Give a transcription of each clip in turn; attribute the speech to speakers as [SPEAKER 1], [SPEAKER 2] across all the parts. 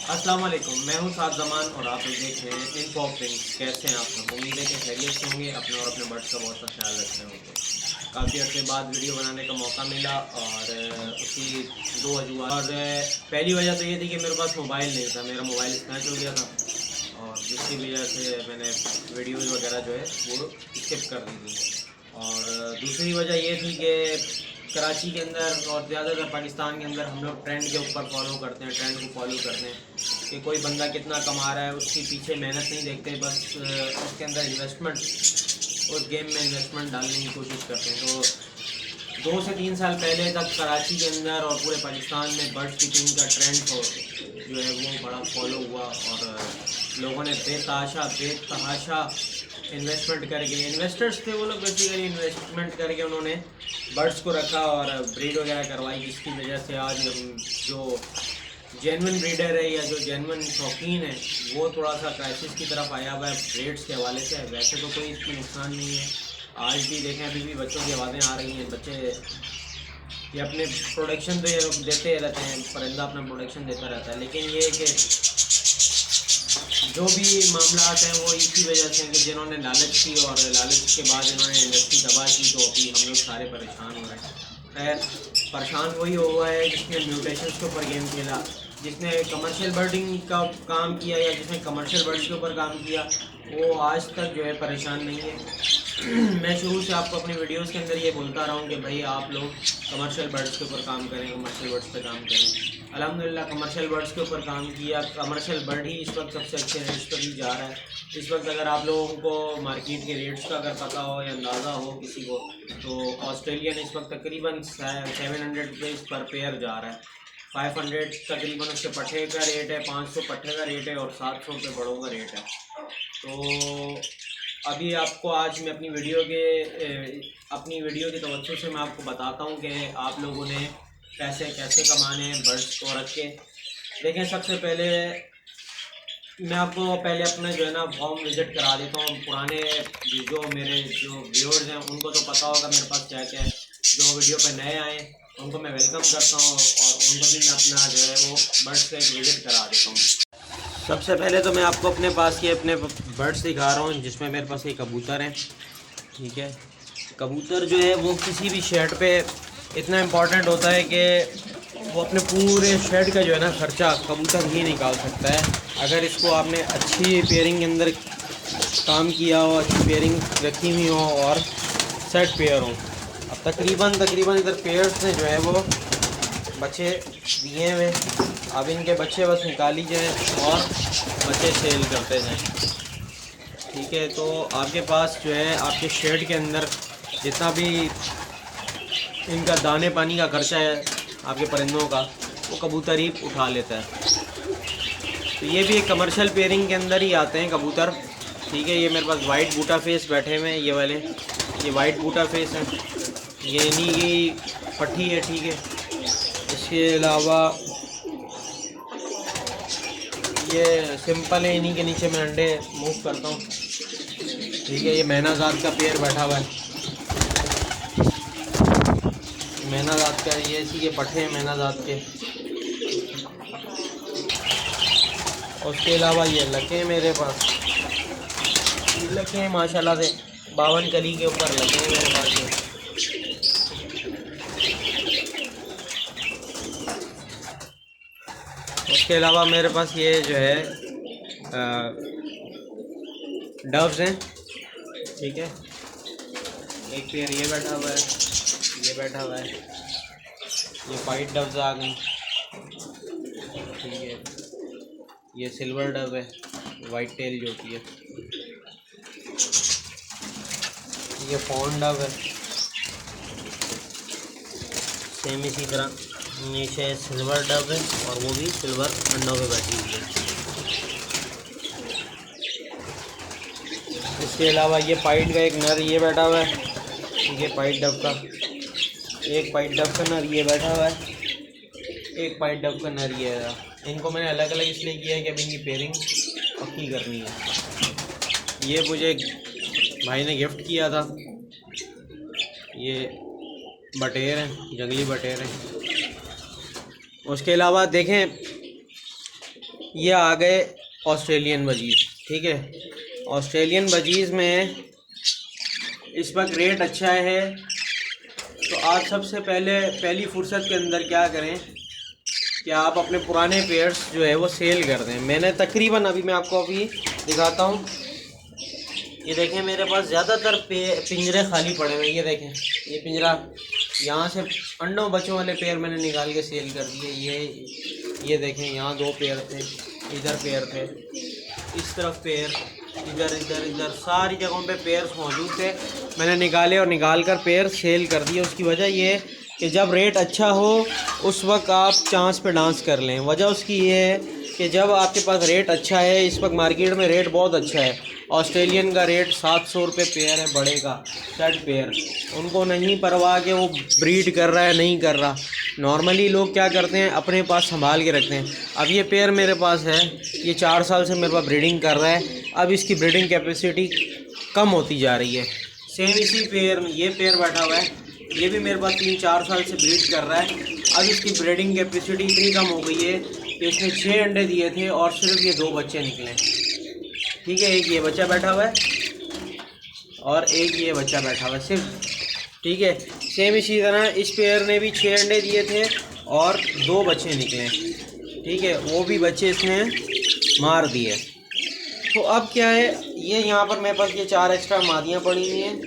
[SPEAKER 1] अस्सलाम वालेकुम, मैं हूं साद जमान और आप लोग देख रहे हैं इन्फो प्रिंट्स। कैसे हैं आप सब? उम्मीद है कि खैरियत से होंगे, अपने और अपने बर्ड्स का बहुत सा ख्याल रख रहे होंगे। काफ़ी अर्से बाद वीडियो बनाने का मौका मिला और उसकी दो वजूहत। और पहली वजह तो ये थी कि मेरे पास मोबाइल नहीं था, मेरा मोबाइल स्क्रैच हो गया था और जिसकी वजह से मैंने वीडियोज़ वगैरह जो है वो स्किप कर दी थी। और दूसरी वजह ये थी कि कराची के अंदर और ज़्यादातर पाकिस्तान के अंदर हम लोग ट्रेंड के ऊपर फॉलो करते हैं, ट्रेंड को फॉलो करते हैं कि कोई बंदा कितना कमा रहा है उसके पीछे मेहनत नहीं देखते, बस उसके अंदर इन्वेस्टमेंट, उस गेम में इन्वेस्टमेंट डालने की कोशिश करते हैं। तो 2 से 3 साल पहले तक कराची के अंदर और पूरे पाकिस्तान में बर्ड कीपिंग का ट्रेंड जो है वो बड़ा फॉलो हुआ और लोगों ने बेतहाशा इन्वेस्टमेंट करके, इन्वेस्टर्स थे वो लोग, बेसिकली इन्वेस्टमेंट करके उन्होंने बर्ड्स को रखा और ब्रीड वगैरह करवाई, जिसकी वजह से आज हम जो जेनवन ब्रीडर है या जो जेनवन शौकीन है वो थोड़ा सा क्राइसिस की तरफ आया हुआ है रेट्स के हवाले से। वैसे तो कोई इसमें नुकसान नहीं है, आज भी देखें अभी भी बच्चों की आवाज़ें आ रही हैं, बच्चे ये अपने प्रोडक्शन तो ये लोग देते रहते हैं, परिंदा अपना प्रोडक्शन देता रहता है, लेकिन ये कि जो भी मामला हैं वो इसी वजह से कि जिन्होंने लालच की और लालच के बाद इन्होंने इंडस्ट्री तबाह की, तो अभी हम लोग सारे परेशान हो रहे हैं। खैर, परेशान वही हुआ है जिसने म्यूटेशंस के ऊपर गेम खेला, जिसने कमर्शियल बर्डिंग का काम किया या जिसने कमर्शियल बर्ड्स के ऊपर काम किया, वो आज तक जो है परेशान नहीं है। मैं शुरू से आपको अपनी वीडियोस के अंदर ये बोलता रहा हूँ कि भाई आप लोग कमर्शियल बर्ड्स के ऊपर काम करें, कमर्शियल बर्ड्स पे काम करें। अल्हम्दुलिल्लाह कमर्शियल बर्ड्स के ऊपर काम किया, कमर्शियल बर्ड ही इस वक्त सबसे अच्छे रेट्स पर ही जा रहा है। इस वक्त अगर आप लोगों को मार्केट के रेट्स का अगर पता हो या अंदाज़ा हो किसी को, तो ऑस्ट्रेलियन इस वक्त तकरीबन 700 रुपीज़ पर पेयर जा रहा है। 500 तकरीबन उसके पट्टे का रेट है, 500 पट्टे का रेट है और 700 रुपये बड़ों का रेट है। तो अभी आपको आज मैं अपनी वीडियो की तवज्जो से मैं आपको बताता हूँ कि आप लोगों ने पैसे कैसे कमाने हैं बर्ड्स को रख के। देखें, सबसे पहले मैं आपको पहले अपना जो है ना फॉर्म विज़िट करा देता हूँ। पुराने जो मेरे जो व्यूअर्स हैं उनको तो पता होगा मेरे पास क्या क्या है, जो वीडियो पे नए आए उनको मैं वेलकम करता हूँ और उनको भी मैं अपना जो है वो बर्ड्स का एक विज़िट करा देता हूँ। सबसे पहले तो मैं आपको अपने पास ये अपने बर्ड्स दिखा रहा हूँ, जिसमें मेरे पास एक कबूतर है। ठीक है, कबूतर जो है वो किसी भी शेड पे इतना इम्पोर्टेंट होता है कि वो अपने पूरे शेड का जो है ना ख़र्चा कबूतर ही निकाल सकता है, अगर इसको आपने अच्छी पेयरिंग के अंदर काम किया हो, अच्छी पेयरिंग रखी हुई हो और सेट पेयर हो। अब तकरीबन इधर पेयर्स ने जो है वो बच्चे दिए हुए, अब इनके बच्चे बस निकाली जाए और बच्चे सेल करते जाएँ। ठीक है, तो आपके पास जो है आपके शेड के अंदर जितना भी इनका दाने पानी का खर्चा है आपके परिंदों का, वो कबूतर ही उठा लेता है। तो ये भी एक कमर्शियल पेयरिंग के अंदर ही आते हैं कबूतर। ठीक है, ये मेरे पास वाइट बूटा फेस बैठे हुए हैं, ये वाले, ये वाइट बूटा फेस हैं, ये इन्हीं की पट्टी है। ठीक है, इसके अलावा ये सिंपल है, इन्हीं के नीचे मैं अंडे मूव करता हूँ। ठीक है, ये मैनाजात का पेयर बैठा हुआ है, मैनाजात का, ये इसी के पट्टे हैं मैनाजात के। उसके अलावा ये लके मेरे पास, लके हैं माशाल्लाह से 52 कली के ऊपर लगे हैं मेरे पास ये। उसके अलावा मेरे पास ये जो है डव्स हैं। ठीक है, एक पेयर ये बैठा हुआ है, ये बैठा हुआ है, ये वाइट डव्स आ गई। ठीक है, ये सिल्वर डव है, वाइट टेल जो होती है, ये फॉन डव है, सेम इसी तरह नीचे सिल्वर डव है और वो भी सिल्वर अंडों पे बैठी हुई है। इसके अलावा ये पाइट का एक नर ये बैठा हुआ है, ये पाइट डव का, एक पाइट डव का नर ये बैठा हुआ है, एक पाइट डव का नर ये है। इनको मैंने अलग अलग इसलिए किया है कि अब इनकी पेयरिंग पक्की करनी है। ये मुझे भाई ने गिफ्ट किया था, ये बटेर हैं, जंगली बटेर हैं। उसके अलावा देखें, ये आ गए ऑस्ट्रेलियन बजीज़। ठीक है, ऑस्ट्रेलियन बजीज़ में इस वक्त रेट अच्छा है, तो आप सबसे पहली फुर्सत के अंदर क्या करें कि आप अपने पुराने पेयर्स जो है वो सेल कर दें। मैंने तकरीबन अभी मैं आपको अभी दिखाता हूँ, ये देखें मेरे पास ज़्यादातर पिंजरे खाली पड़े हुए हैं। ये देखें, ये पिंजरा यहाँ से अंडों बच्चों वाले पेयर मैंने निकाल के सेल कर दिए। ये देखें, यहाँ 2 पेयर थे, इधर पेयर थे, इस तरफ पेयर, इधर इधर इधर सारी जगहों पे पेयर्स मौजूद थे, मैंने निकाले और निकाल कर पेयर सेल कर दिए। उसकी वजह ये कि जब रेट अच्छा हो उस वक्त आप चांस पे डांस कर लें। वजह उसकी ये है कि जब आपके पास रेट अच्छा है, इस वक्त मार्केट में रेट बहुत अच्छा है। ऑस्ट्रेलियन का रेट 700 रुपये पेयर है, बड़े का सेट पेयर। उनको नहीं परवाह कि वो ब्रीड कर रहा है नहीं कर रहा। नॉर्मली लोग क्या करते हैं, अपने पास संभाल के रखते हैं। अब ये पेयर मेरे पास है, ये 4 साल से मेरे पास ब्रीडिंग कर रहा है। अब इसकी ब्रीडिंग कैपेसिटी कम होती जा रही है। सेम इसी पेयर में ये पेयर बैठा हुआ है, ये भी मेरे पास 3-4 साल से ब्रीड कर रहा है। अब इसकी ब्रीडिंग कैपेसिटी इतनी कम हो गई है कि इसने 6 अंडे दिए थे और सिर्फ ये 2 बच्चे निकले। ठीक है, एक ये बच्चा बैठा हुआ है और एक ये बच्चा बैठा हुआ है सिर्फ। ठीक है, सेम इसी तरह इस पेयर ने भी 6 अंडे दिए थे और 2 बच्चे निकले। ठीक है, वो भी बच्चे इसने मार दिए। तो अब क्या है, ये यहाँ पर मेरे पास ये 4 एक्स्ट्रा मादियाँ पड़ी हुई हैं,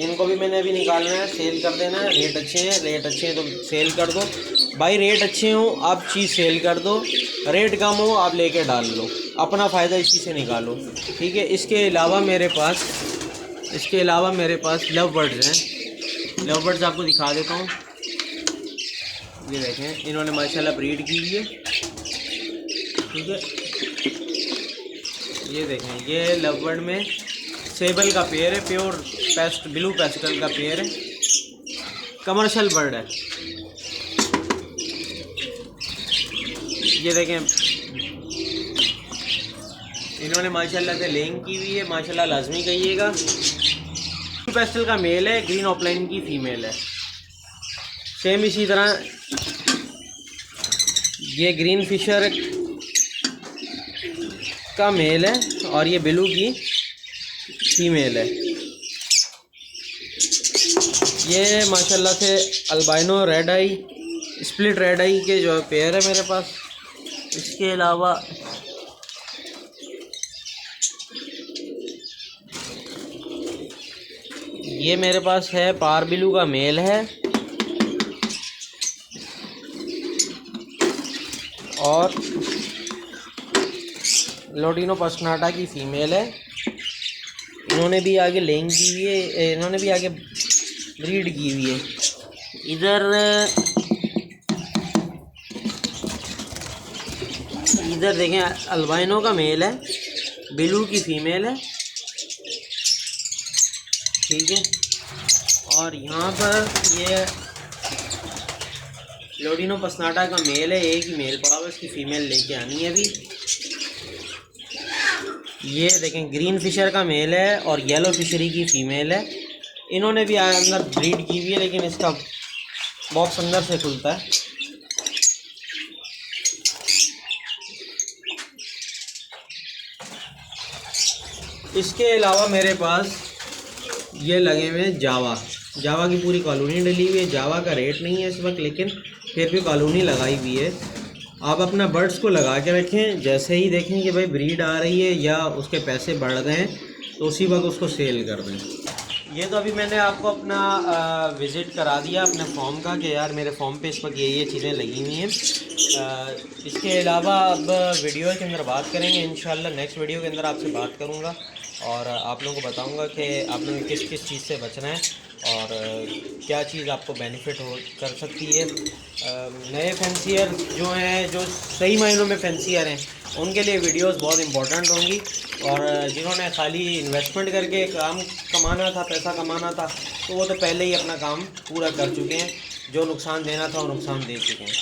[SPEAKER 1] इनको भी मैंने अभी निकालना है, सेल कर देना है। रेट अच्छे हैं तो सेल कर दो भाई। रेट अच्छे हों आप चीज़ सेल कर दो, रेट कम हो आप लेके डाल लो, अपना फ़ायदा इसी से निकालो। ठीक है, इसके अलावा मेरे पास लव बर्ड्स हैं। लव बर्ड्स आपको दिखा देता हूँ। ये देखें, इन्होंने माशाल्लाह ब्रीड की हुई है। ठीक है, ये देखें, ये लव बर्ड में सेबल का पेयर है, प्योर ब्लू पेस्टल का पेयर है, कमर्शियल बर्ड है। ये देखें, इन्होंने माशाल्लाह से लेंग की हुई है, माशाल्लाह लाजमी कहिएगा। ब्लू पेस्टल का मेल है, ग्रीन ऑफलाइन की फ़ीमेल है। सेम इसी तरह ये ग्रीन फिशर का मेल है और ये ब्लू की फीमेल है। ये माशाल्लाह से अल्बाइनो रेड आई, स्प्लिट रेड आई के जो पेयर है मेरे पास। इसके अलावा ये मेरे पास है पार ब्लू का मेल है और लोडिनो पस्नाटा की फ़ीमेल है। इन्होंने भी आगे लेंग की हुई है, इन्होंने भी आगे ब्रीड की हुई है। इधर देखें, अल्बाइनो का मेल है, ब्लू की फ़ीमेल है। ठीक है, और यहाँ पर ये लोडिनो पस्नाटा का मेल है, एक ही मेल पड़ा हुआ, इसकी फ़ीमेल लेके आनी है अभी। ये देखें, ग्रीन फिशर का मेल है और येलो फिशरी की फ़ीमेल है। इन्होंने भी अंदर ब्रीड की हुई है, लेकिन इसका बॉक्स अंदर से खुलता है। इसके अलावा मेरे पास ये लगे हुए हैं जावा की पूरी कॉलोनी डली हुई है। जावा का रेट नहीं है इस वक्त, लेकिन फिर भी कॉलोनी लगाई हुई है। आप अपना बर्ड्स को लगा के रखें, जैसे ही देखें कि भाई ब्रीड आ रही है या उसके पैसे बढ़ गए हैं तो उसी वक्त उसको सेल कर दें। ये तो अभी मैंने आपको अपना विज़िट करा दिया अपने फॉर्म का कि यार मेरे फॉर्म पे इस वक्त ये चीज़ें लगी हुई हैं। इसके अलावा अब वीडियो के अंदर बात करेंगे, इंशाल्लाह नेक्स्ट वीडियो के अंदर आपसे बात करूँगा और आप लोगों को बताऊँगा कि आप लोगों को किस किस चीज़ से बचना है और क्या चीज़ आपको बेनिफिट हो कर सकती है। नए फैंसियर जो हैं, जो सही मायनों में फैंसियर हैं, उनके लिए वीडियोस बहुत इंपॉर्टेंट होंगी। और जिन्होंने खाली इन्वेस्टमेंट करके काम कमाना था, पैसा कमाना था, तो वो तो पहले ही अपना काम पूरा कर चुके हैं। जो नुकसान देना था वो नुकसान दे चुके हैं।